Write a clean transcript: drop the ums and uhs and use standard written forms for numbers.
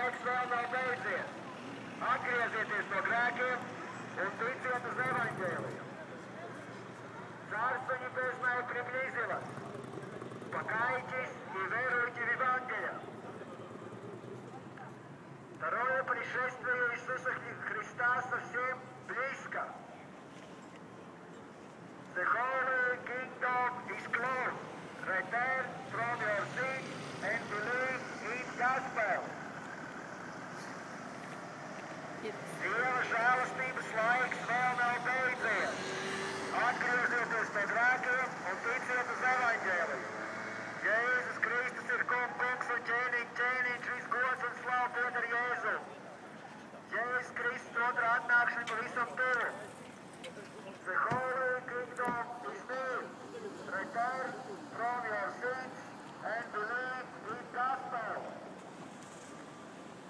laiks vēl nav beidzies. Atgriezieties no grēkiem un ticiet uz evaņģēliju. Царство Небесное приблизилось. Покайтесь и веруйте в Евангелие. Второе пришествие Иисуса Христа совсем близко. The Holy Kingdom is close. Right there.